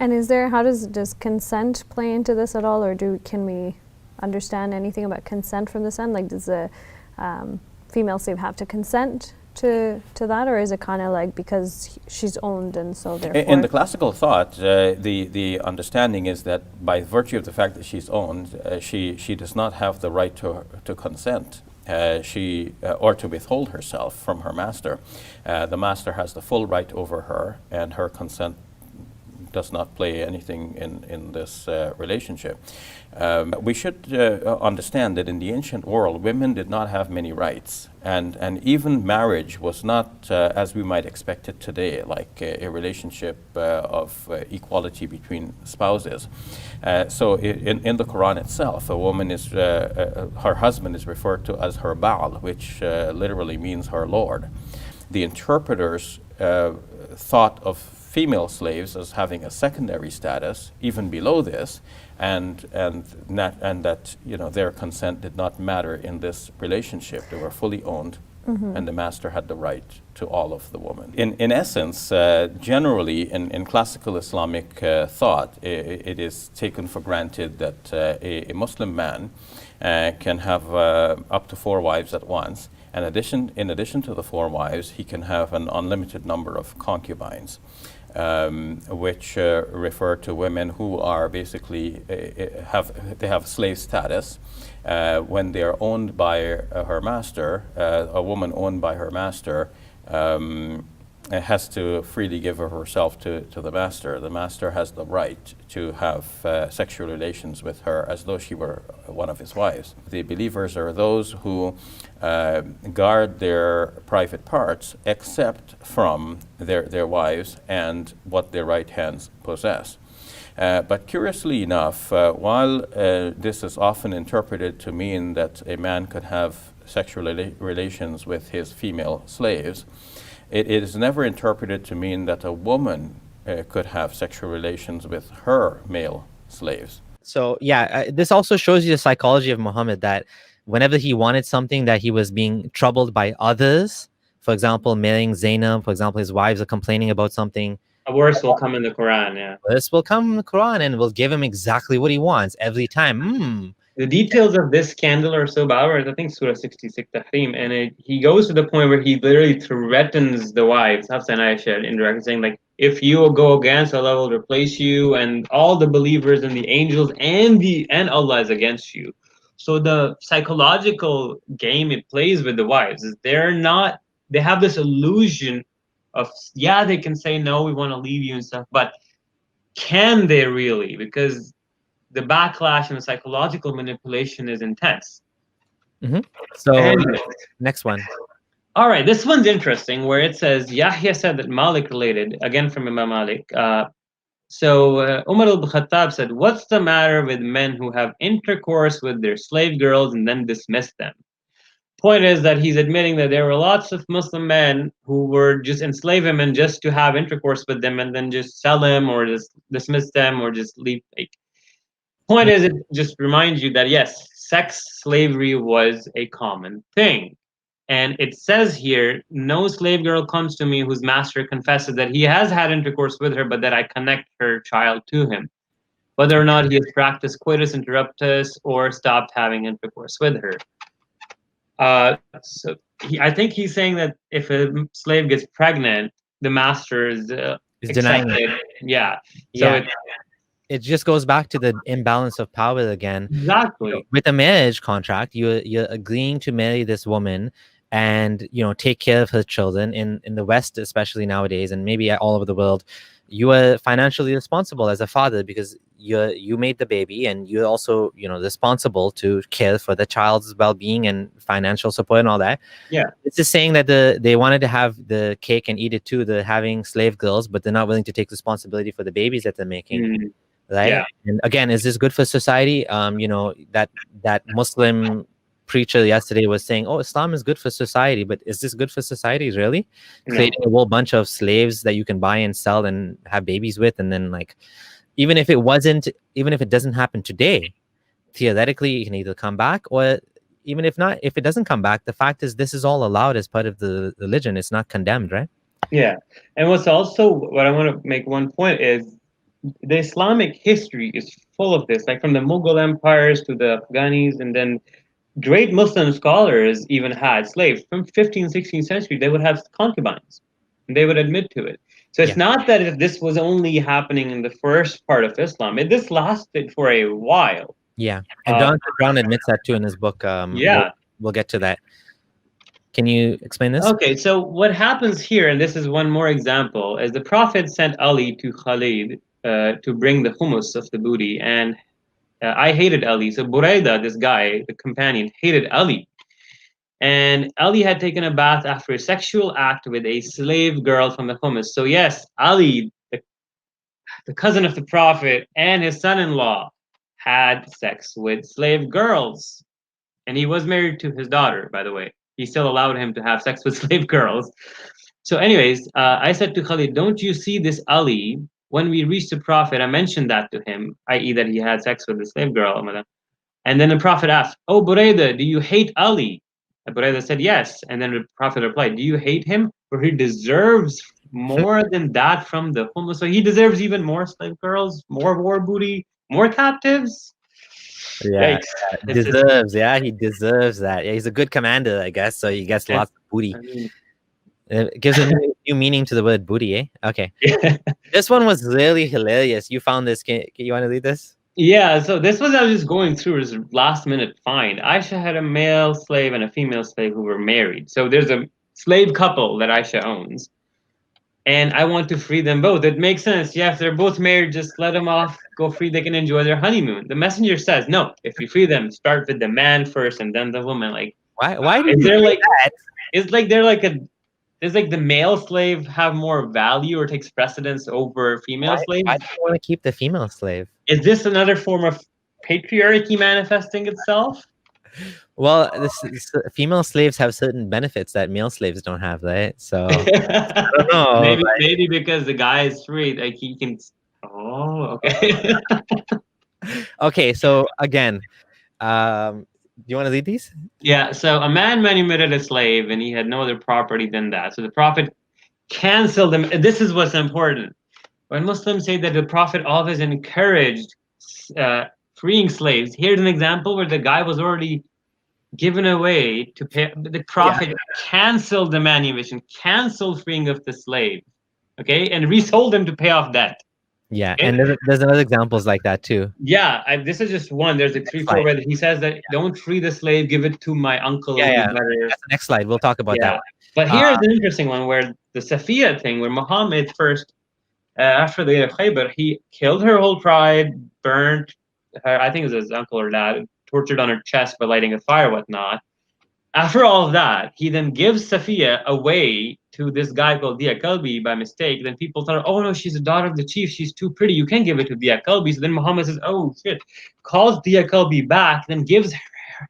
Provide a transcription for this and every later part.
And how does consent play into this at all, or can we understand anything about consent from this end? Like, does the female slave have to consent to that, or is it kind of like because she's owned and so therefore? In the classical thought, the understanding is that by virtue of the fact that she's owned, she does not have the right to consent. Or to withhold herself from her master. The master has the full right over her, and her consent does not play anything in this relationship. We should understand that in the ancient world, women did not have many rights, and even marriage was not as we might expect it today, like a relationship of equality between spouses. So in the Quran itself, a woman is, her husband is referred to as her Baal, which literally means her Lord. The interpreters thought of female slaves as having a secondary status, even below this, and that their consent did not matter in this relationship. They were fully owned, and the master had the right to all of the woman. In essence, generally in classical Islamic thought, it is taken for granted that a Muslim man can have up to 4 wives at once. And in addition to the 4 wives, he can have an unlimited number of concubines, which refer to women who are basically have slave status. When they are owned by her master, a woman owned by her master has to freely give herself to the master. The master has the right to have sexual relations with her as though she were one of his wives. The believers are those who guard their private parts except from their wives and what their right hands possess. But curiously enough, while this is often interpreted to mean that a man could have sexual relations with his female slaves, it is never interpreted to mean that a woman could have sexual relations with her male slaves. So this also shows you the psychology of Muhammad, that whenever he wanted something that he was being troubled by others, for example, marrying Zainab, for example, his wives are complaining about something. A verse will come in the Quran, yeah. This will come in the Quran and will give him exactly what he wants every time. The details of this scandal are so bad. I think Surah 66 Tahrim, and he goes to the point where he literally threatens the wives, Hafsa and Aisha, indirectly saying, like, if you go against Allah, will replace you, and all the believers and the angels and Allah is against you. So the psychological game it plays with the wives is they have this illusion of, they can say no, we want to leave you and stuff, but can they really? Because the backlash and the psychological manipulation is intense. So next one. All right, this one's interesting, where it says Yahya said that Malik related, again from Imam Malik. So Umar al-Khattab said, what's the matter with men who have intercourse with their slave girls and then dismiss them? Point is that he's admitting that there were lots of Muslim men who were just enslave women just to have intercourse with them and then just sell them or just dismiss them or just leave. Point is, it just reminds you that yes, sex slavery was a common thing. And it says here, no slave girl comes to me whose master confesses that he has had intercourse with her, but that I connect her child to him, whether or not he has practiced coitus interruptus or stopped having intercourse with her. So I think he's saying that if a slave gets pregnant, the master is denying it. Yeah. So it just goes back to the imbalance of power again. Exactly. With a marriage contract, you're agreeing to marry this woman and take care of her children. In the West, especially nowadays, and maybe all over the world, you are financially responsible as a father because you made the baby, and you're also responsible to care for the child's well-being and financial support and all that. Yeah, it's just saying that they wanted to have the cake and eat it too. They're having slave girls, but they're not willing to take responsibility for the babies that they're making. Right? Yeah. And again, is this good for society? That Muslim preacher yesterday was saying, oh, Islam is good for society, but is this good for society really? No. Creating a whole bunch of slaves that you can buy and sell and have babies with, and then even if it doesn't happen today, theoretically it can either come back, or even if it doesn't come back, the fact is this is all allowed as part of the religion. It's not condemned, right? Yeah. And what I want to make one point is, the Islamic history is full of this, like from the Mughal empires to the Afghanis, and then great Muslim scholars even had slaves from 15th, 16th century. They would have concubines, and they would admit to it. So it's Yeah. not that this was only happening in the first part of Islam. This lasted for a while. Yeah, and Uh, Jonathan Brown admits that too in his book. Yeah. We'll get to that. Can you explain this? Okay, so what happens here, and this is one more example, is the Prophet sent Ali to Khalid to bring the hummus of the booty, and I hated Ali. So Buraida, this guy, the companion, hated Ali. And Ali had taken a bath after a sexual act with a slave girl from the hummus. So yes, Ali, the cousin of the Prophet, and his son-in-law had sex with slave girls. And he was married to his daughter, by the way. He still allowed him to have sex with slave girls. So anyways, I said to Khalid, don't you see this Ali? When we reached the Prophet, I mentioned that to him, i.e. that he had sex with the slave girl. And then the Prophet asked, oh, Buraida, do you hate Ali? And Buraida said, yes. And then the Prophet replied, do you hate him? For he deserves more than that from the hummus. So he deserves even more slave girls, more war booty, more captives. Yeah, Yikes. he deserves. Yeah, he deserves that. Yeah, he's a good commander, I guess. So he gets Yeah. lots of booty. I mean, It gives a new meaning to the word booty. Eh? Okay. This one was really hilarious. You found this. You want to read this? Yeah, so this was I was just going through his last minute find. Aisha had a male slave and a female slave who were married. So there's a slave couple that Aisha owns. And I want to free them both. It makes sense. Yeah, if they're both married, just let them off, go free, they can enjoy their honeymoon. The messenger says, no, if you free them, start with the man first and then the woman. Like, Why do is you there do like that? it's like they're like does like the male slave have more value or takes precedence over female slaves? Why do you want to keep the female slave? Is this another form of patriarchy manifesting itself? Well, female slaves have certain benefits that male slaves don't have, right? So I don't know. maybe because the guy is free, like he can. Oh, okay. Okay, so again, do you want to read these? Yeah. So a man manumitted a slave, and he had no other property than that. So the Prophet canceled him. This is what's important. When Muslims say that the Prophet always encouraged freeing slaves, here's an example where the guy was already given away to pay. The Prophet canceled the manumission, canceled freeing of the slave, okay, and resold them to pay off debt. Yeah, Okay? and there's other examples like that too. Yeah, this is just one. There's like 3, 4 where he says that don't free the slave, give it to my uncle. Yeah. Better. That's the next slide. We'll talk about that one. But here's an interesting one where the Safiya thing, where Muhammad first, after the Khaybar, he killed her whole tribe, burnt her, I think it was his uncle or dad, tortured on her chest by lighting a fire, whatnot. After all of that, he then gives Safiya away to this guy called Dia Kalbi by mistake. Then people thought, oh no, she's a daughter of the chief. She's too pretty. You can't give it to Dia Kalbi. So then Muhammad says, oh shit, calls Dia Kalbi back, then gives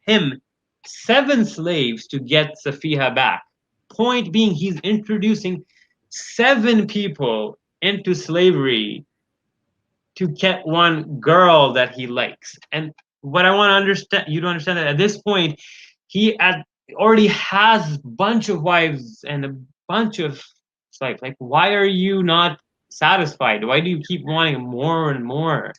him 7 slaves to get Safiya back. Point being, he's introducing 7 people into slavery to get one girl that he likes. And what I want to understand, you to understand that at this point, he already has a bunch of wives and a bunch of slaves. Like, why are you not satisfied? Why do you keep wanting more and more?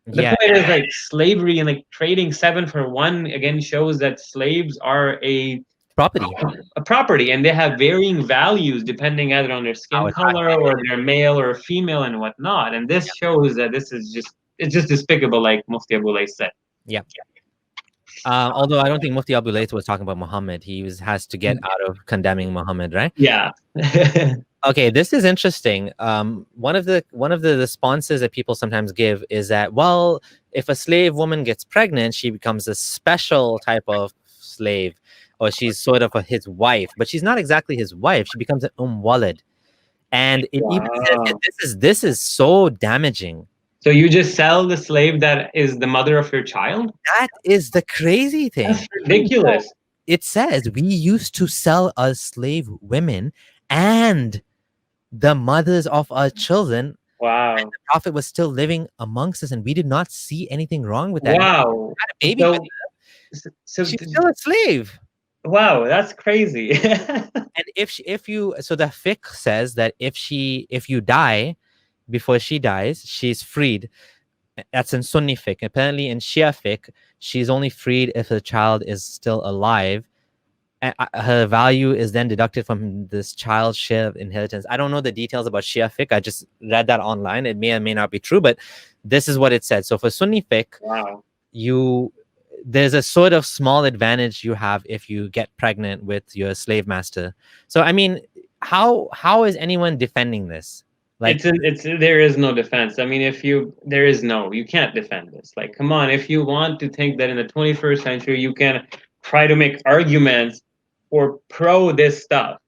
The point is like slavery and like trading 7 for 1 again shows that slaves are a property, and they have varying values depending either on their skin color or their male or female and whatnot. And this shows that it's just despicable, like Mufti Abu Layth said. Yeah. Although I don't think Mufti Abu Layth was talking about Muhammad. He has to get out of condemning Muhammad, right? Yeah. Okay, this is interesting. One of the responses that people sometimes give is that, well, if a slave woman gets pregnant, she becomes a special type of slave, or she's sort of his wife, but she's not exactly his wife. She becomes an walad, and it even says this is so damaging. So you just sell the slave that is the mother of your child? That is the crazy thing. That's ridiculous. It says we used to sell our slave women and the mothers of our children. Wow. And the Prophet was still living amongst us, and we did not see anything wrong with that. Wow. Baby, so she's still a slave. Wow, that's crazy. And if you, so the fiqh says that if you die, before she dies, she's freed. That's in Sunni fiqh. Apparently, in Shia fiqh, she's only freed if the child is still alive. And her value is then deducted from this child's share of inheritance. I don't know the details about Shia fiqh. I just read that online. It may or may not be true, but this is what it said. So for Sunni fiqh, Wow. there's a sort of small advantage you have if you get pregnant with your slave master. So I mean, how is anyone defending this? Like, There is no defense. I mean, you can't defend this. Like, come on, if you want to think that in the 21st century you can try to make arguments or pro this stuff,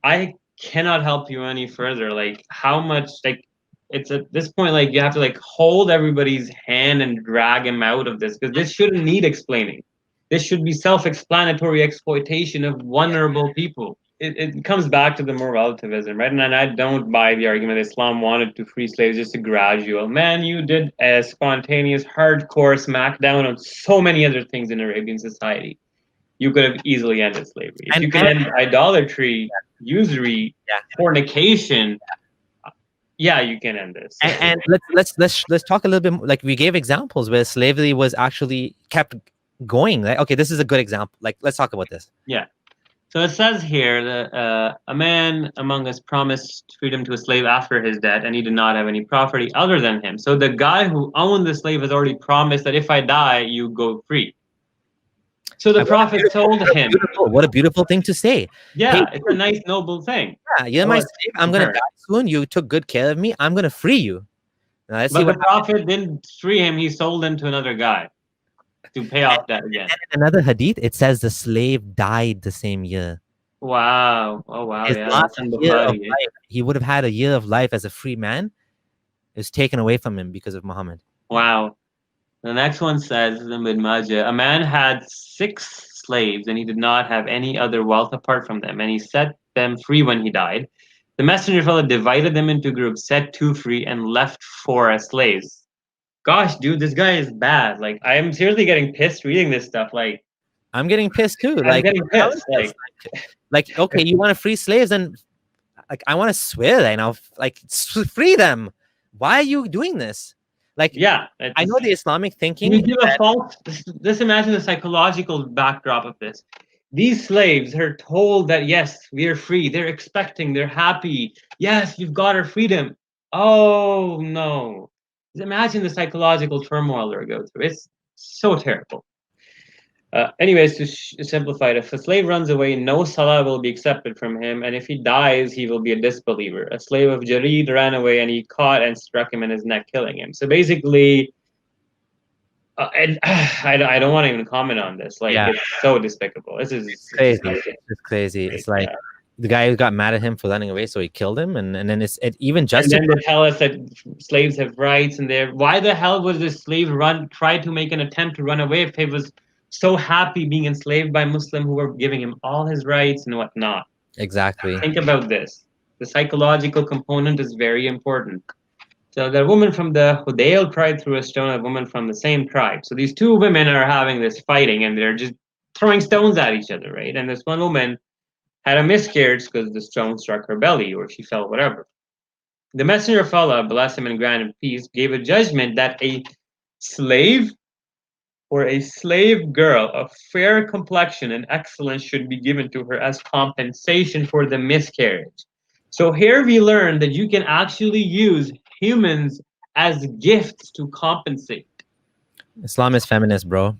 I cannot help you any further. Like, how much, like, it's at this point, like, you have to, like, hold everybody's hand and drag him out of this, because this shouldn't need explaining. This should be self-explanatory exploitation of vulnerable people. It comes back to the more relativism, right? And I don't buy the argument that Islam wanted to free slaves just a gradual. Man, you did a spontaneous, hardcore smackdown on so many other things in Arabian society. You could have easily ended slavery. If you can end idolatry, usury, fornication, yeah, you can end this. And let's talk a little bit. Like, we gave examples where slavery was actually kept going. Like, okay, this is a good example. Like, let's talk about this. Yeah. So it says here that a man among us promised freedom to a slave after his death, and he did not have any property other than him. So the guy who owned the slave has already promised that if I die, you go free. So the prophet told him, what a beautiful thing to say. yeah, Hey, it's a nice, noble thing. Yeah, you're my slave. I'm going to die soon. You took good care of me. I'm going to free you. Now, let's see But what the prophet didn't free him. He sold him to another guy to pay off that again. In another hadith, it says the slave died the same year. Wow. Oh, wow. His Yeah, last that's in year of Bukhari, eh? life, he would have had a year of life as a free man. It was taken away from him because of Muhammad. Wow. The next one says in Ibn Majah, a man had 6 slaves and he did not have any other wealth apart from them, and he set them free when he died. The messenger of Allah divided them into groups, set 2 free, and left 4 as slaves. Gosh, dude, this guy is bad. Like, I am seriously getting pissed reading this stuff. Like, I'm getting pissed too. I'm getting pissed. Like, okay, you want to free slaves, and like, I want to swear right now, like, free them. Why are you doing this? Like, yeah, I know the Islamic thinking. You give a false. Just imagine the psychological backdrop of this. These slaves are told that yes, we are free. They're expecting. They're happy. Yes, you've got our freedom. Oh no! Just imagine the psychological turmoil they go through. It's so terrible. Anyways, to simplify it, if a slave runs away, no salah will be accepted from him, and if he dies, he will be a disbeliever. A slave of Jarid ran away, and he caught and struck him in his neck, killing him. So basically, and I don't want to even comment on this. Like, it's so despicable. This is crazy. It's crazy. It's like the guy who got mad at him for running away, so he killed him, and then it even justified. And then they tell us that slaves have rights, and why the hell would this slave try to make an attempt to run away if he was so happy being enslaved by Muslim who were giving him all his rights and whatnot? Exactly. Think about this. The psychological component is very important. So the woman from the Hudayl tribe threw a stone at a woman from the same tribe. So these 2 women are having this fighting, and they're just throwing stones at each other, right? And this one woman had a miscarriage because the stone struck her belly, or she fell, whatever. The messenger of Allah, bless him and grant him peace, gave a judgment that a slave or a slave girl of fair complexion and excellence should be given to her as compensation for the miscarriage. So here we learn that you can actually use humans as gifts to compensate. Islam is feminist, bro.